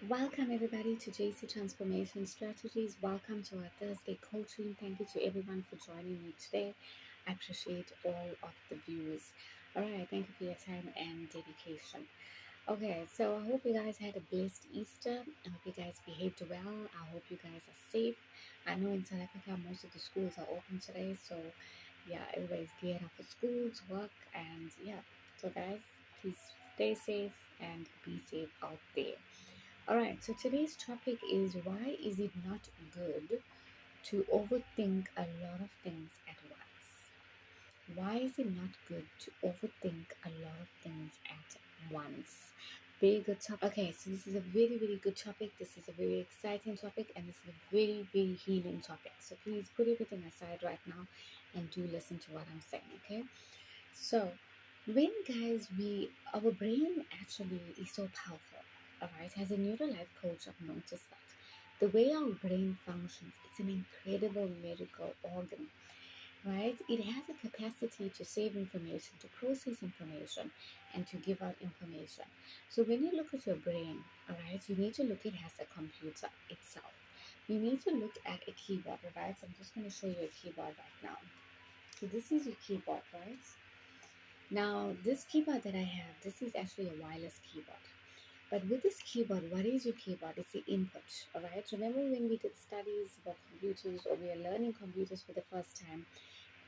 Welcome everybody to JC Transformation Strategies. Welcome to our Thursday coaching. Thank you to everyone for joining me today. I appreciate all of the viewers. All right, thank you for your time and dedication. Okay, so I hope you guys had a blessed Easter. I hope you guys behaved well. I hope you guys are safe. I know in South Africa most of the schools are open today, so yeah, everybody's geared up for schools, work, and yeah. So guys, please stay safe and be safe out there. All right, so today's topic is why is it not good to overthink a lot of things at once? Why is it not good to overthink a lot of things at once? Very good topic. Okay, so this is a very, very good topic. This is a very exciting topic, and this is a very, very healing topic. So please put everything aside right now and do listen to what I'm saying, okay? So, when guys, our brain actually is so powerful. All right, as a neuro life coach, I've noticed that the way our brain functions, it's an incredible medical organ, right? It has a capacity to save information, to process information, and to give out information. So when you look at your brain, all right, you need to look at it as a computer itself. You need to look at a keyboard, all right? So I'm just going to show you a keyboard right now. So this is your keyboard, right? Now, this keyboard that I have, this is actually a wireless keyboard. But with this keyboard, what is your keyboard? It's the input, all right? Remember when we did studies about computers or we are learning computers for the first time,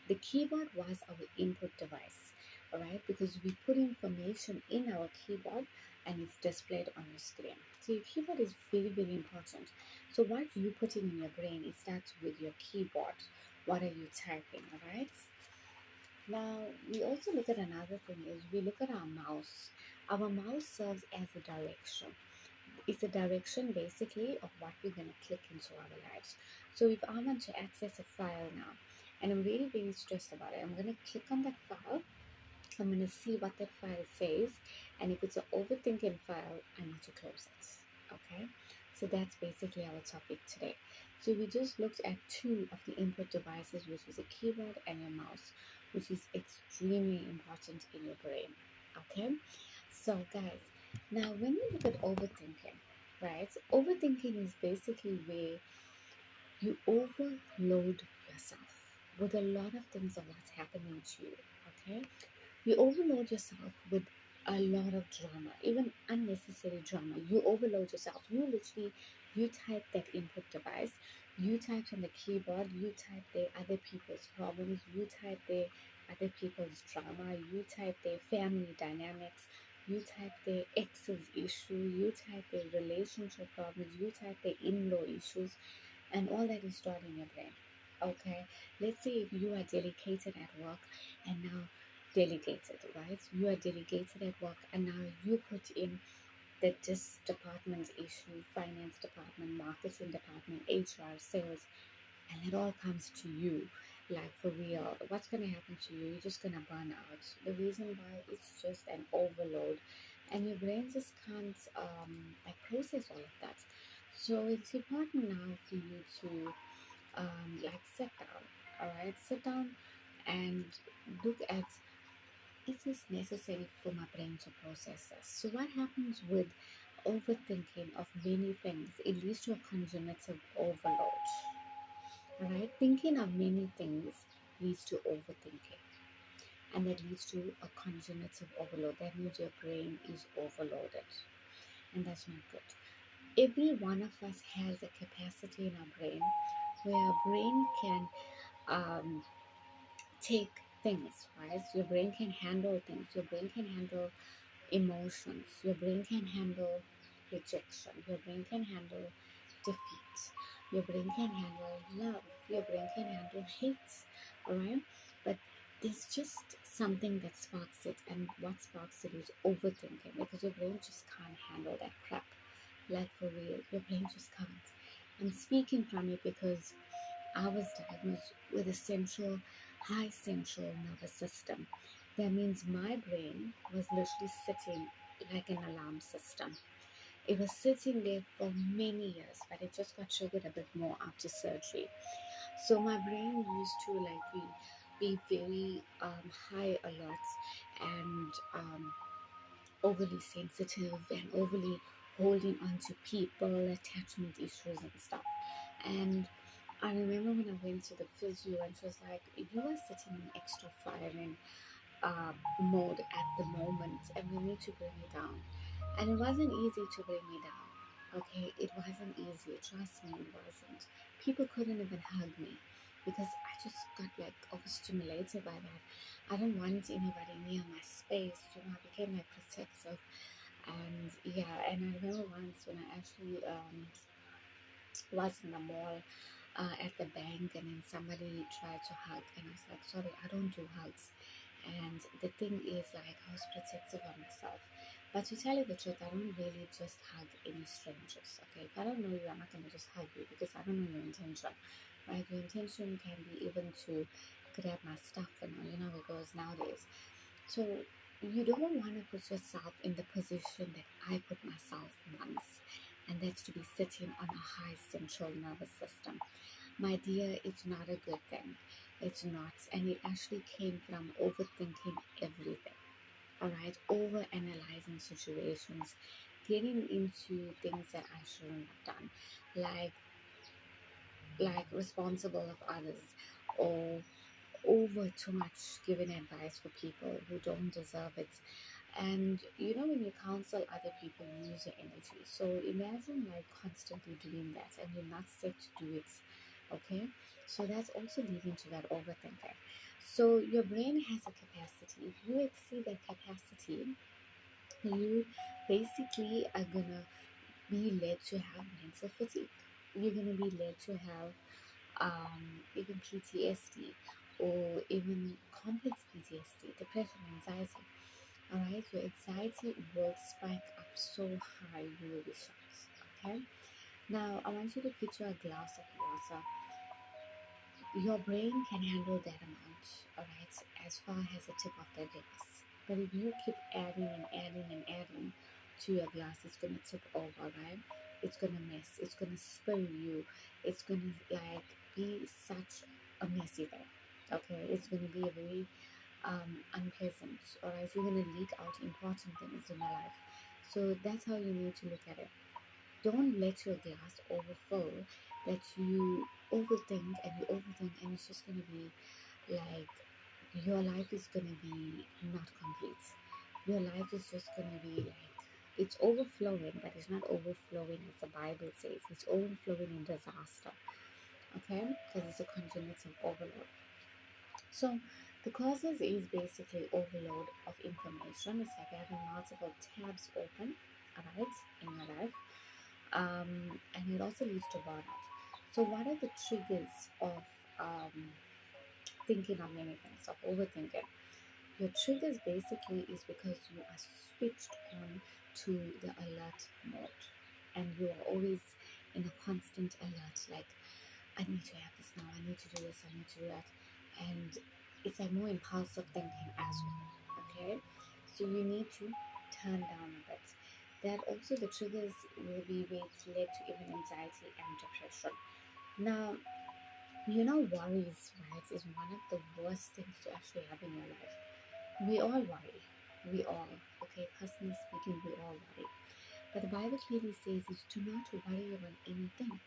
the keyboard was our input device, all right? Because we put information in our keyboard and it's displayed on your screen. So your keyboard is very, very important. So what you put in your brain, it starts with your keyboard. What are you typing, all right? Now, we also look at another thing is we look at our mouse. Our mouse serves as a direction. It's a direction basically of what we're going to click into our lives. So if I want to access a file now and I'm very, very stressed about it, I'm going to click on that file. I'm going to see what that file says. And if it's an overthinking file, I need to close it. Okay. So that's basically our topic today. So we just looked at two of the input devices, which is a keyboard and a mouse, which is extremely important in your brain. Okay. So guys, now when you look at overthinking, right? Overthinking is basically where you overload yourself with a lot of things of what's happening to you. Okay, you overload yourself with a lot of drama, even unnecessary drama. You overload yourself. You type that input device, you type on the keyboard, you type their other people's problems, you type their other people's drama, you type their family dynamics, you type their ex's issue, you type their relationship problems, you type their in-law issues, and all that is stored in your brain. Okay, let's say if you are dedicated at work and now delegated, right? You are delegated at work and now you put in this department's issue, finance department, marketing department, HR, sales, and it all comes to you. Like for real, what's gonna happen to you? You're just gonna burn out. The reason why it's just an overload, and your brain just can't like process all of that. So it's important now for you to like sit down. All right, sit down and look at, is this necessary for my brain to process this? So what happens with overthinking of many things? It leads to a cognitive overload. All right, thinking of many things leads to overthinking, and that leads to a cognitive overload. That means your brain is overloaded, and that's not good. Every one of us has a capacity in our brain where our brain can um, take things, right? Your brain can handle things. Your brain can handle emotions. Your brain can handle rejection. Your brain can handle defeat. Your brain can handle love. Your brain can handle hate. All right, but there's just something that sparks it, and what sparks it is overthinking, because your brain just can't handle that crap. Like for real, your brain just can't. I'm speaking from it because I was diagnosed with a high central nervous system. That means my brain was literally sitting like an alarm system. It was sitting there for many years, but it just got triggered a bit more after surgery. So my brain used to be very high alert and overly sensitive and overly holding on to people, attachment issues and stuff. And I remember when I went to the physio and she was like, you are sitting in extra firing mode at the moment and we need to bring you down. And it wasn't easy to bring me down. Okay, it wasn't easy. Trust me, it wasn't. People couldn't even hug me because I just got like overstimulated by that. I didn't want anybody near my space. I became like protective. And yeah, and I remember once when I actually was in the mall at the bank, and then somebody tried to hug, and I was like, sorry, I don't do hugs. And the thing is, like, I was protective of myself. But to tell you the truth, I don't really just hug any strangers. Okay, if I don't know you, I'm not gonna just hug you because I don't know your intention. Right? Your intention can be even to grab my stuff, and you know how it goes nowadays. So you don't want to put yourself in the position that I put myself once, and that's to be sitting on a high central nervous system. My dear, it's not a good thing. It's not. And it actually came from overthinking everything. All right, over analyzing situations, getting into things that I shouldn't have done, like responsible of others, or over too much giving advice for people who don't deserve it. And when you counsel other people, you use your energy. So imagine like constantly doing that and you're not set to do it. Okay, so that's also leading to that overthinking. So your brain has a capacity. If you exceed that capacity, you basically are gonna be led to have mental fatigue. You're gonna be led to have even PTSD, or even complex PTSD, depression, anxiety. All right, your anxiety will spike up so high you will be shocked. Okay, now I want you to picture a glass of water. Your brain can handle that amount, all right, as far as the tip of the glass. But if you keep adding and adding and adding to your glass, it's gonna tip over, right? It's gonna mess. It's gonna spill you. It's gonna like be such a messy thing. Okay, it's gonna be a very unpleasant. All right, you're gonna leak out important things in your life. So that's how you need to look at it. Don't let your glass overfill, that you overthink and you overthink, and it's just going to be like your life is going to be not complete. Your life is just going to be like it's overflowing, but it's not overflowing as the Bible says. It's overflowing in disaster. Okay, because it's a congenital overload. So the causes is basically overload of information. It's like having multiple tabs open, alright, in your life, and it also leads to burnout. So, what are the triggers of thinking of many things, of overthinking? Your triggers basically is because you are switched on to the alert mode, and you are always in a constant alert, like, I need to have this now, I need to do this, I need to do that. And it's like more impulsive thinking as well. Okay, so you need to turn down a bit. That also the triggers will be which led to even anxiety and depression. Now, worries, right, is one of the worst things to actually have in your life. We all worry. We all, okay, personally speaking, we all worry. But the Bible clearly says is do not worry about anything.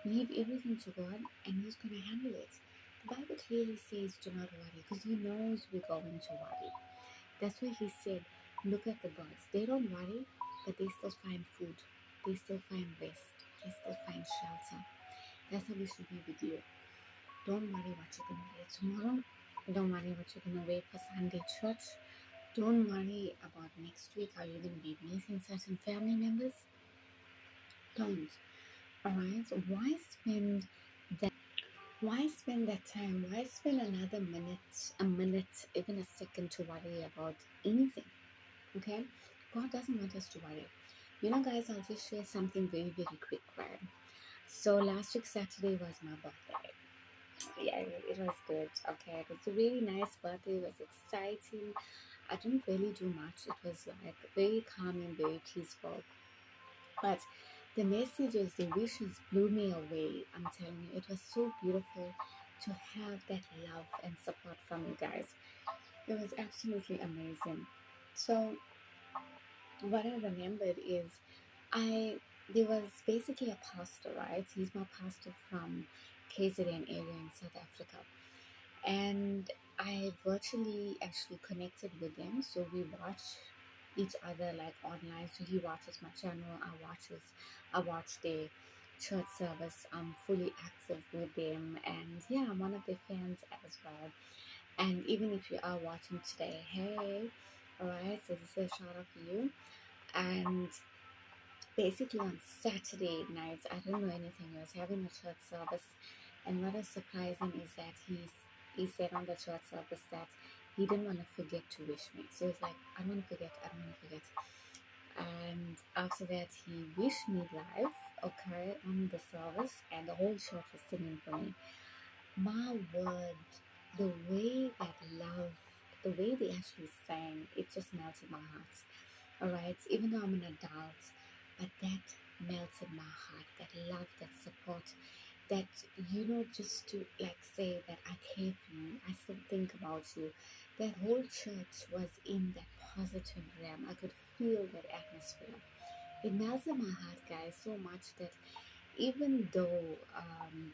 Leave everything to God and He's going to handle it. The Bible clearly says do not worry because He knows we're going to worry. That's why He said, look at the birds. They don't worry, but they still find food. They still find rest. They still find shelter. That's how we should be with you. Don't worry what you're going to wear tomorrow. Don't worry what you're going to wear for Sunday church. Don't worry about next week. Are you going to be meeting certain family members? Don't. Alright, so why spend that time? Why spend another minute, even a second to worry about anything? Okay? God doesn't want us to worry. Guys, I'll just share something very, very quick, right? So last week Saturday was my birthday. Yeah, it was good. Okay, it was a really nice birthday. It was exciting. I didn't really do much. It was like very calming, very peaceful. But the messages, the wishes blew me away. I'm telling you, it was so beautiful to have that love and support from you guys. It was absolutely amazing. So, what I remembered is I there was basically a pastor, right? He's my pastor from KZN area in South Africa, and I virtually actually connected with him. So we watch each other like online. So he watches my channel, I watch their church service. I'm fully active with them, and yeah, I'm one of their fans as well. And even if you are watching today, hey, all right. So this is a shout out for you. And basically on Saturday nights, I don't know anything. He was having a church service, and what is surprising is that he said on the church service that he didn't want to forget to wish me. So he's like, I don't want to forget, I don't want to forget. And after that, he wished me live, okay, on the service, and the whole church was singing for me. My word, the way that love, the way they actually sang, it just melted my heart. All right, even though I'm an adult, but that melted my heart. That love, that support, that just to like say that I care for you, I still think about you. That whole church was in that positive realm. I could feel that atmosphere. It melted my heart, guys, so much that even though, um,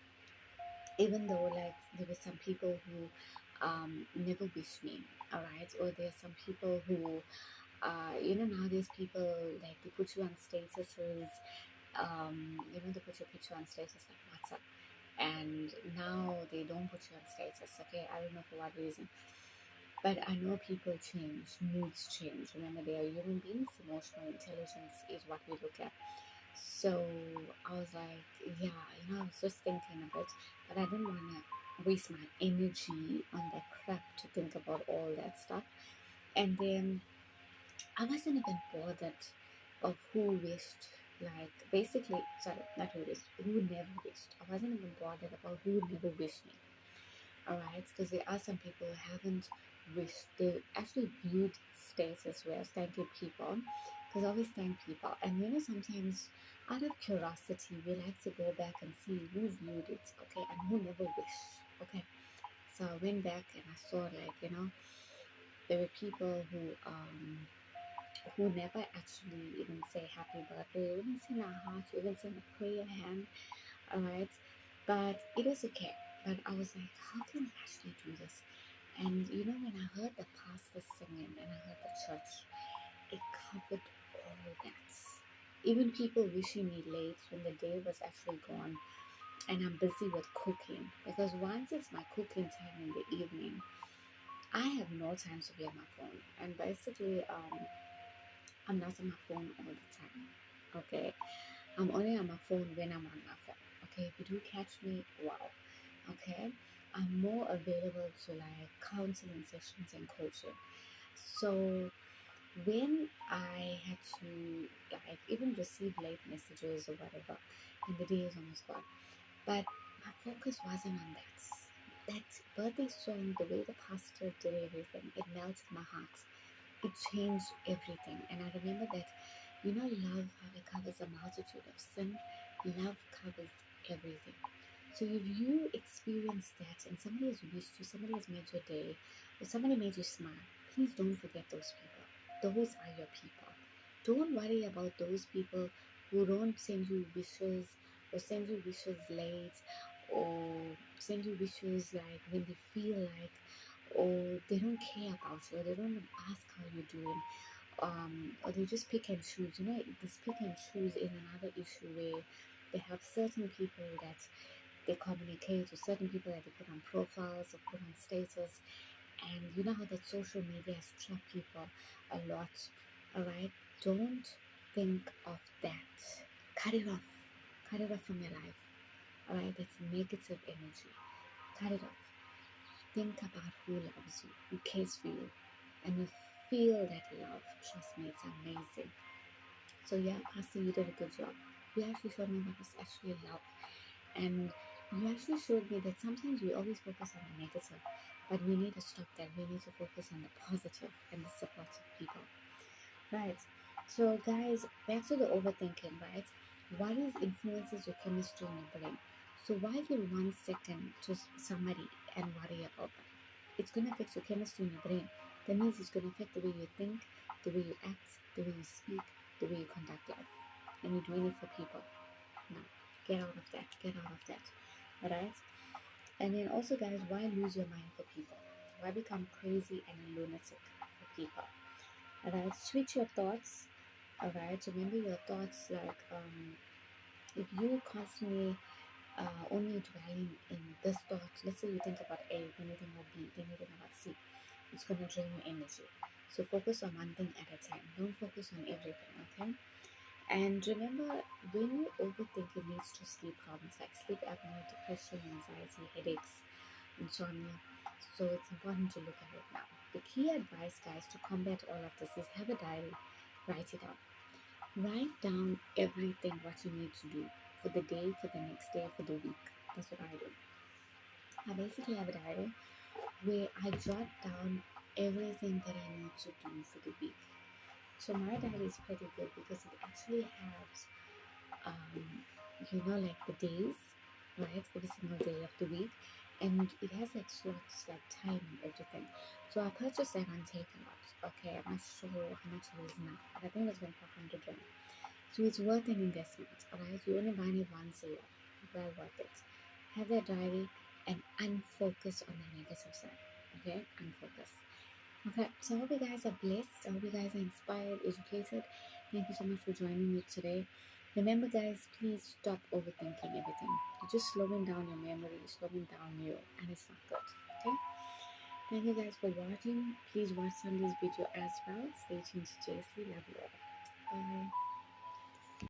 even though like there were some people who never wish me, all right, or there's some people who nowadays people like they put you on statuses, they put your picture on status like WhatsApp, and now they don't put you on status. Okay, I don't know for what reason, but I know people change, moods change. Remember, they are human beings. Emotional intelligence is what we look at. So I was like, yeah, I was just thinking a bit, but I didn't want to waste my energy on that crap to think about all that stuff. And then I wasn't even bothered of who wished, like basically, sorry, not who wished, who never wished. I wasn't even bothered about who never wished me. Alright, because there are some people who haven't wished, they actually viewed status where thanking people, because I always thank people. And sometimes out of curiosity, we like to go back and see who viewed it, okay, and who never wished, okay. So I went back and I saw, like, there were people who never actually even say happy birthday, or even send a heart, or even send a prayer hand, alright? But it was okay. But I was like, how can I actually do this? And when I heard the pastor singing and I heard the church, it covered all that. Even people wishing me late when the day was actually gone and I'm busy with cooking. Because once it's my cooking time in the evening, I have no time to be on my phone. And basically, I'm not on my phone all the time. Okay. I'm only on my phone when I'm on my phone. Okay. If you do catch me, wow. Okay. I'm more available to like counseling sessions and coaching. So when I had to like even receive late messages or whatever, and the day is almost gone. But my focus wasn't on that. That birthday song, the way the pastor did everything, it melted my heart. It changed everything. And I remember that, love, how it covers a multitude of sin, love covers everything. So if you experience that and somebody has wished you, somebody has made your day, or somebody made you smile, please don't forget those people. Those are your people. Don't worry about those people who don't send you wishes, or send you wishes late, or send you wishes like when they feel like, or they don't care about you, or they don't even ask how you're doing, or they just pick and choose. This pick and choose is another issue where they have certain people that they communicate with, certain people that they put on profiles or put on status, and you know how that social media has trapped people a lot. All right, don't think of that. Cut it off. Cut it off from your life. All right, that's negative energy. Cut it off. Think about who loves you, who cares for you, and you feel that love. Trust me, it's amazing. So yeah, Pastor, you did a good job. You actually showed me what was actually love. And you actually showed me that sometimes we always focus on the negative, but we need to stop that. We need to focus on the positive and the supportive people. Right. So, guys, back to the overthinking, right? What is influences your chemistry in your brain? So, why give 1 second to somebody and worry about them? It's going to affect your chemistry in your brain. That means it's going to affect the way you think, the way you act, the way you speak, the way you conduct life. and you're doing it for people. No, get out of that. Get out of that. Alright? And then also, guys, why lose your mind for people? Why become crazy and a lunatic for people? Alright? Switch your thoughts. Alright? Remember your thoughts, like, if you constantly only dwelling in this thought, let's say you think about A, then you think about B, then you think about C, it's going to drain your energy. So focus on one thing at a time. Don't focus on everything, okay? And remember, when you overthink, it leads to sleep problems like sleep apnea, depression, anxiety, headaches, insomnia. So it's important to look at it now. The key advice, guys, to combat all of this is have a diary, write it down. Write down everything what you need to do for the day, for the next day, for the week. That's what I do. I basically have a diary where I jot down everything that I need to do for the week. So my diary is pretty good because it actually has, like the days, right? Every single day of the week, and it has like slots, like time and everything. So I purchased that on Takeout. Okay, I'm not sure how much it is now, but I think it's been for 100 rand. So it's worth an investment, alright? You only buy it once a year. Well worth it. Have that diary and unfocus on the negative side. Okay? Unfocus. Okay, so I hope you guys are blessed. I hope you guys are inspired, educated. Thank you so much for joining me today. Remember, guys, please stop overthinking everything. You're just slowing down your memory, slowing down you, and it's not good. Okay? Thank you guys for watching. Please watch Sunday's video as well. Stay tuned to JC. Love you all. Bye.